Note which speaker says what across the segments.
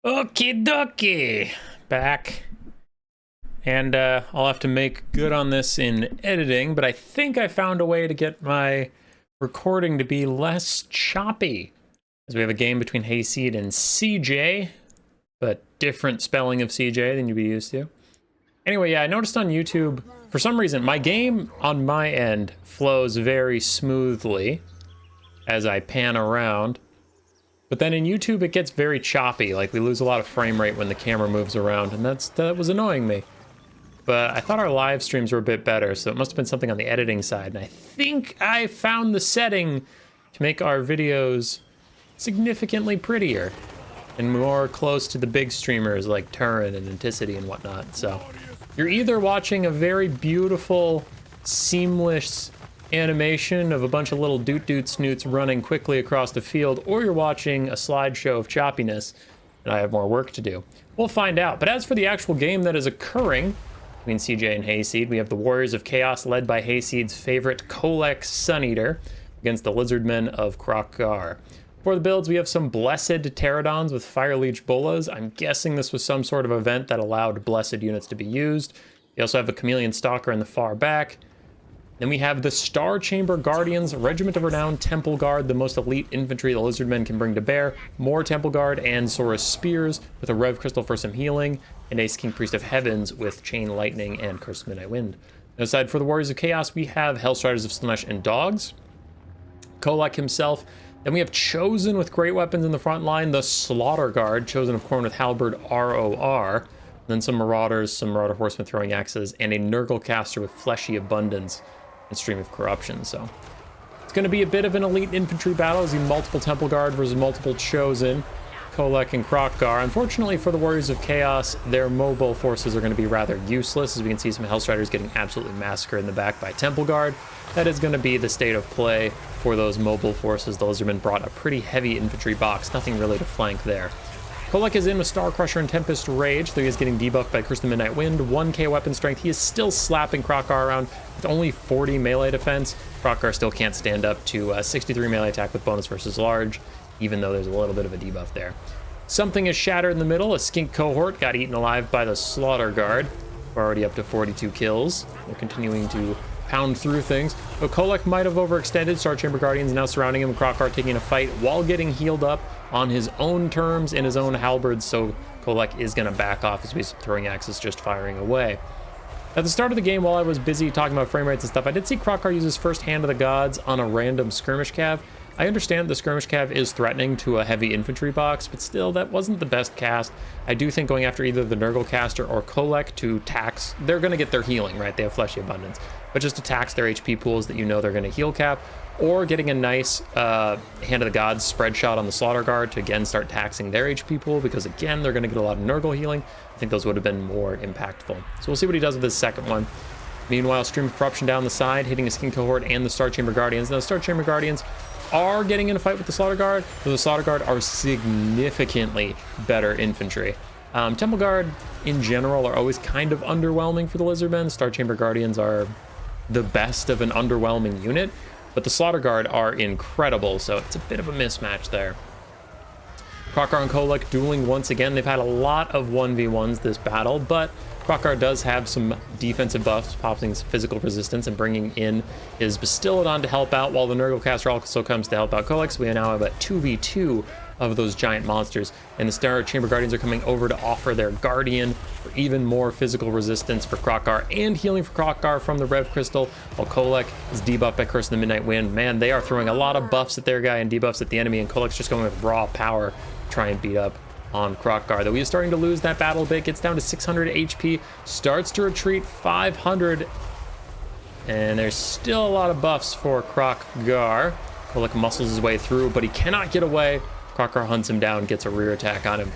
Speaker 1: Okie dokie. Back. And I'll have to make good on this in editing, but I think I found a way to get my recording to be less choppy. As we have a game between Hayseed and CJ, but different spelling of CJ than you'd be used to. Anyway, yeah, I noticed on YouTube, for some reason, my game on my end flows very smoothly as I pan around. But then in YouTube, it gets very choppy. Like, we lose a lot of frame rate when the camera moves around, and that was annoying me. But I thought our live streams were a bit better, so it must have been something on the editing side. And I think I found the setting to make our videos significantly prettier and more close to the big streamers like Turin and Anticity and whatnot. So you're either watching a very beautiful, seamless animation of a bunch of little doot snoots running quickly across the field, or you're watching a slideshow of choppiness, and I have more work to do. We'll find out. But as for the actual game that is occurring between CJ and Hayseed, we have the Warriors of Chaos led by Hayseed's favorite Kolek Suneater against the Lizardmen of Krokgar. For the builds, we have some Blessed Pterodons with Fire Leech Bolas. I'm guessing this was some sort of event that allowed Blessed units to be used. We also have a Chameleon Stalker in the far back. Then we have the Star Chamber Guardians, Regiment of Renown, Temple Guard, the most elite infantry the Lizardmen can bring to bear, more Temple Guard and Saurus Spears with a Rev Crystal for some healing, and Ace King Priest of Heavens with Chain Lightning and Curse of Midnight Wind. Aside for the Warriors of Chaos, we have Hellstriders of Slaanesh and Dogs, Kolek himself. Then we have Chosen with great weapons in the front line, the Slaughter Guard, Chosen of Khorne with Halberd ROR, then some Marauders, some Marauder Horsemen throwing axes, and a Nurgle Caster with Fleshy Abundance and Stream of Corruption. So it's going to be a bit of an elite infantry battle as the multiple Temple Guard versus multiple Chosen, Kolek and Krokgar. Unfortunately for the Warriors of Chaos, their mobile forces are going to be rather useless, as we can see some Hellstriders getting absolutely massacred in the back by Temple Guard. That is going to be the state of play for those mobile forces. The Lizardmen brought a pretty heavy infantry box, nothing really to flank there. Kolek is in with Star Crusher and Tempest Rage, though he is getting debuffed by Curse of the Midnight Wind. 1k weapon strength. He is still slapping Krokgar around with only 40 melee defense. Krokgar still can't stand up to 63 melee attack with bonus versus large, even though there's a little bit of a debuff there. Something is shattered in the middle. A Skink Cohort got eaten alive by the Slaughter Guard. We're already up to 42 kills. They're continuing to pound through things. But Kolek might have overextended. Star Chamber Guardians now surrounding him. Krokgar taking a fight while getting healed up on his own terms in his own halberds. So Kolek is going to back off as he's throwing axes, just firing away. At the start of the game, while I was busy talking about frame rates and stuff, I did see Krokgar use his first Hand of the Gods on a random skirmish cav. I understand the skirmish cav is threatening to a heavy infantry box, but still, that wasn't the best cast. I do think going after either the Nurgle Caster or Kolek to tax, they're going to get their healing, right? They have Fleshy Abundance. But just to tax their HP pools that you know they're going to heal cap, or getting a nice Hand of the Gods spread shot on the Slaughter Guard to again start taxing their HP pool, because again, they're going to get a lot of Nurgle healing. I think those would have been more impactful. So we'll see what he does with this second one. Meanwhile, Stream of Corruption down the side, hitting a Skink Cohort and the Star Chamber Guardians. Now, the Star Chamber Guardians are getting in a fight with the Slaughter Guard, but the Slaughter Guard are significantly better infantry. Temple Guard, in general, are always kind of underwhelming for the Lizardmen. Star Chamber Guardians are the best of an underwhelming unit, but the Slaughter Guard are incredible, so it's a bit of a mismatch there. Krokgar and Kolek dueling once again. They've had a lot of 1v1s this battle, but Krokgar does have some defensive buffs, popping physical resistance and bringing in his Bastiladon to help out, while the Nurgle Caster also comes to help out Kolek. So we now have a 2v2 of those giant monsters, and the Star Chamber Guardians are coming over to offer their Guardian for even more physical resistance for Krokgar and healing for Krokgar from the Rev Crystal, while Kolek is debuffed by Curse of the Midnight Wind. Man, they are throwing a lot of buffs at their guy and debuffs at the enemy, and Kolek's just going with raw power to try and beat up on Krokgar. Though he is starting to lose that battle a bit, gets down to 600 HP, starts to retreat 500, and there's still a lot of buffs for Krokgar. Kolek muscles his way through, but he cannot get away. Krokgar hunts him down, gets a rear attack on him.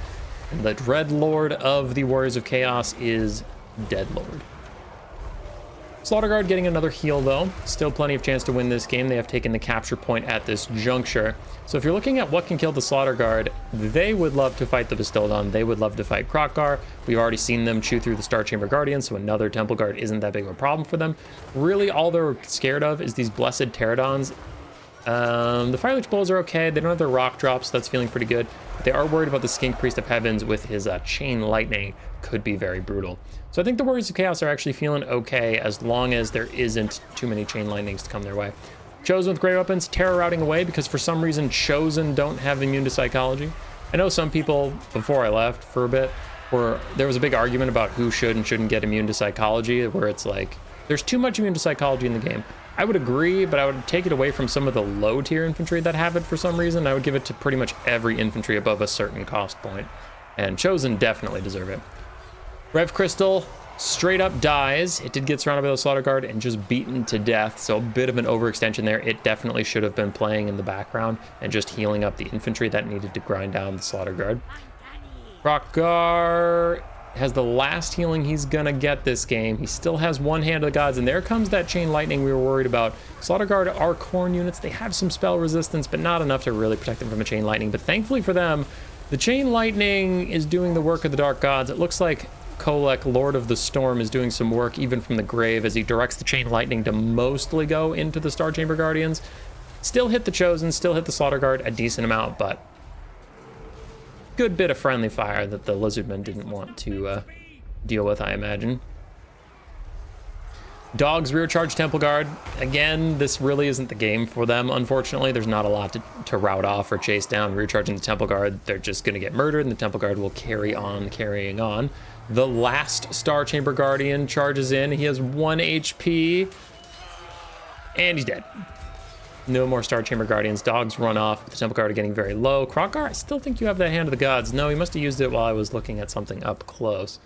Speaker 1: And the Dread Lord of the Warriors of Chaos is Dead Lord. Slaughter Guard getting another heal, though. Still plenty of chance to win this game. They have taken the capture point at this juncture. So if you're looking at what can kill the Slaughter Guard, they would love to fight the Bastiladon. They would love to fight Krokgar. We've already seen them chew through the Star Chamber Guardians, so another Temple Guard isn't that big of a problem for them. Really, all they're scared of is these Blessed Pterodons. The Fire Leech Bowls are okay. They don't have their rock drops, so that's feeling pretty good. But they are worried about the Skink Priest of Heavens with his Chain Lightning. Could be very brutal. So I think the Warriors of Chaos are actually feeling okay as long as there isn't too many Chain Lightnings to come their way. Chosen with great weapons, terror routing away because for some reason Chosen don't have immune to psychology. I know some people, before I left for a bit, there was a big argument about who should and shouldn't get immune to psychology, where it's like, there's too much immune to psychology in the game. I would agree, but I would take it away from some of the low tier infantry that have it for some reason. I would give it to pretty much every infantry above a certain cost point. And Chosen definitely deserve it. Rev Crystal straight up dies. It did get surrounded by the Slaughter Guard and just beaten to death, so a bit of an overextension there. It definitely should have been playing in the background and just healing up the infantry that needed to grind down the Slaughter Guard. Krokkar has the last healing he's gonna get this game. He still has one Hand of the Gods, and there comes that Chain Lightning we were worried about. Slaughter Guard are Khorne units. They have some spell resistance, but not enough to really protect them from a Chain Lightning. But thankfully for them, the Chain Lightning is doing the work of the Dark Gods. It looks like Kolek, Lord of the Storm, is doing some work even from the grave as he directs the Chain Lightning to mostly go into the Star Chamber Guardians. Still hit the Chosen, still hit the Slaughter Guard a decent amount, but good bit of friendly fire that the Lizardmen didn't want to deal with, I imagine. Dogs rear charge Temple Guard. Again, this really isn't the game for them, unfortunately. There's not a lot to route off or chase down. Rear charging the Temple Guard, they're just going to get murdered, and the Temple Guard will carry on carrying on. The last Star Chamber Guardian charges in. He has 1 HP, and he's dead. No more Star Chamber Guardians. Dogs run off. The Temple Guard are getting very low. Krokkar, I still think you have that Hand of the Gods. No, he must have used it while I was looking at something up close.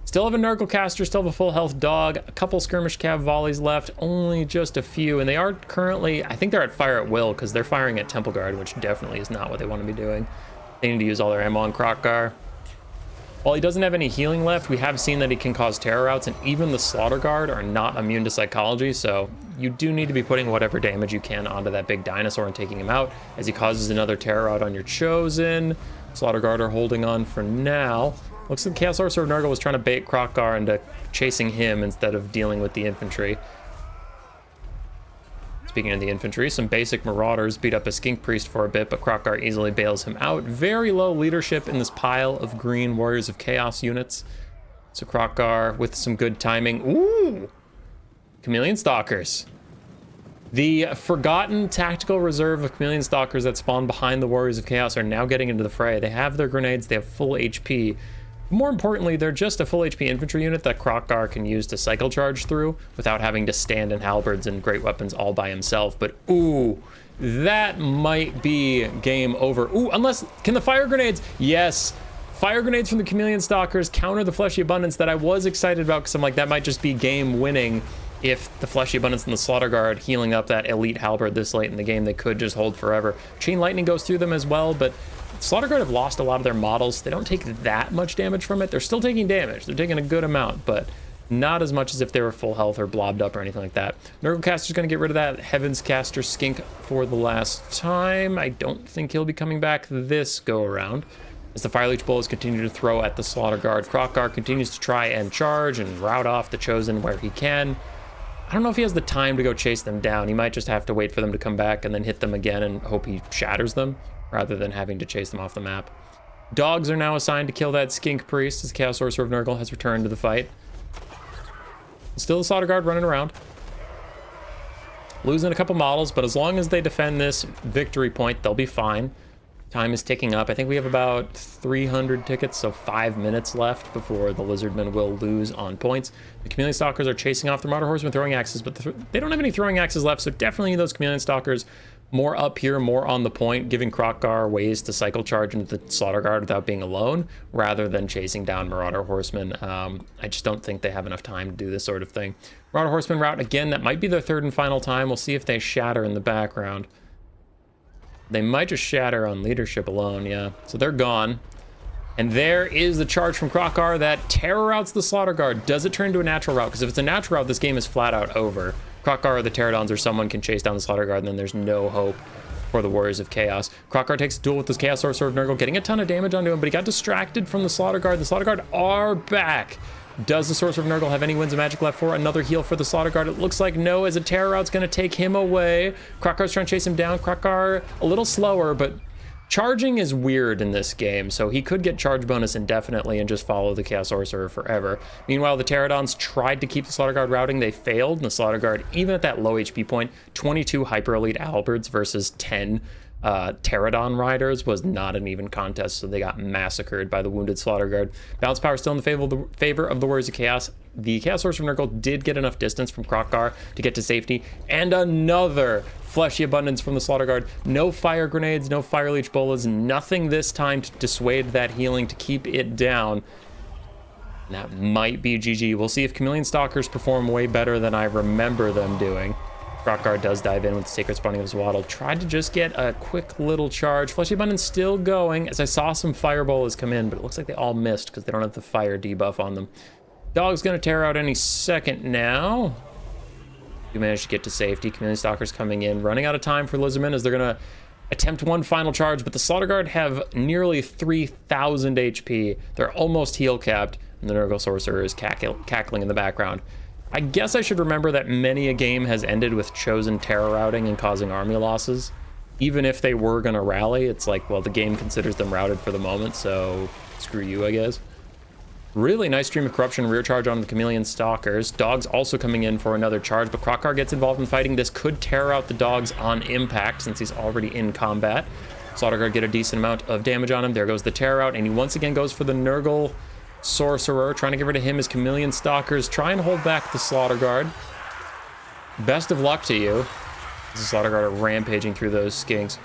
Speaker 1: Still have a Nurgle Caster, still have a full health dog, a couple Skirmish Cav volleys left, only just a few, and they are currently, I think they're at fire at will, because they're firing at Temple Guard, which definitely is not what they want to be doing. They need to use all their ammo on Krokkar. While he doesn't have any healing left, we have seen that he can cause terror routes, and even the Slaughter Guard are not immune to psychology, so you do need to be putting whatever damage you can onto that big dinosaur and taking him out, as he causes another terror route on your Chosen. Slaughter Guard are holding on for now. Looks like Chaos Sorcerer of Nurgle was trying to bait Krokkar into chasing him instead of dealing with the infantry. Speaking of the infantry, some basic Marauders beat up a Skink Priest for a bit, but Krokkar easily bails him out. Very low leadership in this pile of green Warriors of Chaos units. So Krokkar with some good timing. Ooh! Chameleon Stalkers. The forgotten tactical reserve of Chameleon Stalkers that spawned behind the Warriors of Chaos are now getting into the fray. They have their grenades, they have full HP. More importantly, they're just a full HP infantry unit that Krokkar can use to cycle charge through without having to stand in halberds and great weapons all by himself. But ooh, that might be game over. Ooh, unless, can the fire grenades? Yes. Fire grenades from the Chameleon Stalkers counter the Fleshy Abundance that I was excited about, because I'm like, that might just be game winning if the Fleshy Abundance and the Slaughter Guard healing up that elite halberd this late in the game. They could just hold forever. Chain Lightning goes through them as well, but Slaughter Guard have lost a lot of their models. They don't take that much damage from it. They're still taking damage. They're taking a good amount, but not as much as if they were full health or blobbed up or anything like that. Nurgle Caster's going to get rid of that Heavens Caster Skink for the last time. I don't think he'll be coming back this go around. As the Fire Leech Bulls continue to throw at the Slaughter Guard, Krokkar continues to try and charge and rout off the Chosen where he can. I don't know if he has the time to go chase them down. He might just have to wait for them to come back and then hit them again and hope he shatters them, rather than having to chase them off the map. Dogs are now assigned to kill that Skink Priest as Chaos Sorcerer of Nurgle has returned to the fight. Still the Slaughter Guard running around. Losing a couple models, but as long as they defend this victory point, they'll be fine. Time is ticking up. I think we have about 300 tickets, so 5 minutes left before the Lizardmen will lose on points. The Chameleon Stalkers are chasing off the Marauder Horsemen throwing axes, but they don't have any throwing axes left, so definitely need those Chameleon Stalkers more up here, more on the point, giving Krokkar ways to cycle charge into the Slaughter Guard without being alone, rather than chasing down Marauder Horsemen. I just don't think they have enough time to do this sort of thing. Marauder Horsemen route, again, that might be their third and final time. We'll see if they shatter in the background. They might just shatter on leadership alone, yeah. So they're gone. And there is the charge from Krokkar that terror routes the Slaughter Guard. Does it turn into a natural route? Because if it's a natural route, this game is flat out over. Krokkar or the Pterodons or someone can chase down the Slaughter Guard, and then there's no hope for the Warriors of Chaos. Krokkar takes a duel with this Chaos Sorcerer of Nurgle, getting a ton of damage onto him, but he got distracted from the Slaughter Guard. The Slaughter Guard are back. Does the Sorcerer of Nurgle have any Winds of Magic left for another heal for the Slaughter Guard? It looks like no, as a Terror Rout's going to take him away. Krokkar's trying to chase him down. Krokkar a little slower, but charging is weird in this game, so he could get charge bonus indefinitely and just follow the Chaos Sorcerer forever. Meanwhile, the Pterodons tried to keep the Slaughter Guard routing. They failed, and the Slaughter Guard, even at that low HP point, 22 Hyper Elite Halberds versus 10 Pterodon Riders was not an even contest, so they got massacred by the wounded Slaughter Guard. Balance power still in the favor of the Warriors of Chaos. The Chaos Sorcerer of Nurgle did get enough distance from Krokkar to get to safety, and another Fleshy Abundance from the Slaughter Guard. No Fire Grenades, no Fire Leech Bolas, nothing this time to dissuade that healing to keep it down. And that might be GG. We'll see if Chameleon Stalkers perform way better than I remember them doing. Krokkar does dive in with the Sacred Spawning of Zwaddle. Tried to just get a quick little charge. Fleshy Abundance still going, as I saw some Fire Bolas come in, but it looks like they all missed because they don't have the fire debuff on them. Dog's gonna tear out any second now. You managed to get to safety. Chameleon Stalkers coming in, running out of time for Lizardmen as they're gonna attempt one final charge, but the Slaughter Guard have nearly 3,000 HP. They're almost heal capped, and the Nurgle Sorcerer is cackling in the background. I guess I should remember that many a game has ended with Chosen terror routing and causing army losses. Even if they were gonna rally, it's like, well, the game considers them routed for the moment, so screw you, I guess. Really nice Stream of Corruption rear charge on the Chameleon Stalkers. Dogs also coming in for another charge, but Krokkar gets involved in fighting. This could tear out the dogs on impact since he's already in combat. Slaughter Guard get a decent amount of damage on him. There goes the tear out, and he once again goes for the Nurgle Sorcerer. Trying to get rid of him as Chameleon Stalkers try and hold back the Slaughter Guard. Best of luck to you. The Slaughter Guard are rampaging through those skinks.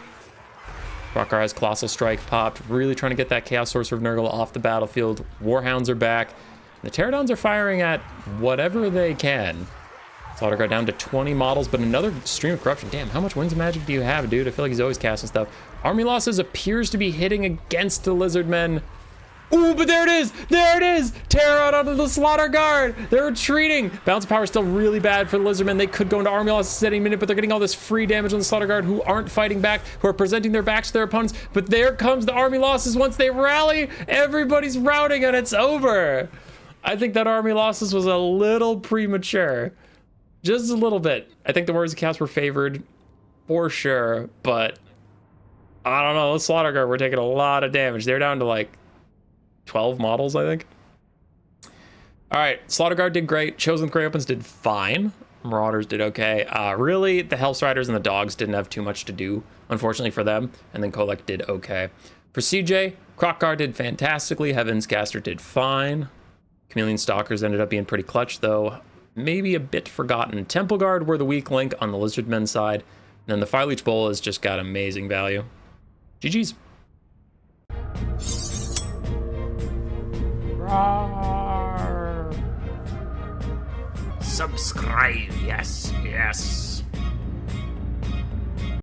Speaker 1: Krokkar has Colossal Strike popped, really trying to get that Chaos Sorcerer of Nurgle off the battlefield. Warhounds are back. The Pterodons are firing at whatever they can. Slaughter Guard down to 20 models, but another Stream of Corruption. Damn, how much Winds of Magic do you have, dude? I feel like he's always casting stuff. Army losses appears to be hitting against the Lizardmen. Ooh, but there it is! There it is! Tear out onto the Slaughter Guard! They're retreating! Bounce power is still really bad for the Lizardmen. They could go into army losses at any minute, but they're getting all this free damage on the Slaughter Guard who aren't fighting back, who are presenting their backs to their opponents. But there comes the army losses once they rally. Everybody's routing and it's over. I think that army losses was a little premature. Just a little bit. I think the Warriors of Chaos were favored for sure, but I don't know. The Slaughter Guard were taking a lot of damage. They're down to like 12 models, I think. All right, Slaughter Guard did great. Chosen Grey Opens did fine. Marauders did okay. Really, the Hell's Riders and the Dogs didn't have too much to do, unfortunately for them. And then Kolek did okay. For CJ, Krokkar did fantastically. Heaven's Caster did fine. Chameleon Stalkers ended up being pretty clutch, though. Maybe a bit forgotten. Temple Guard were the weak link on the Lizardmen side. And then the Fire Leech Bowl has just got amazing value. GG's.
Speaker 2: Subscribe, yes, yes.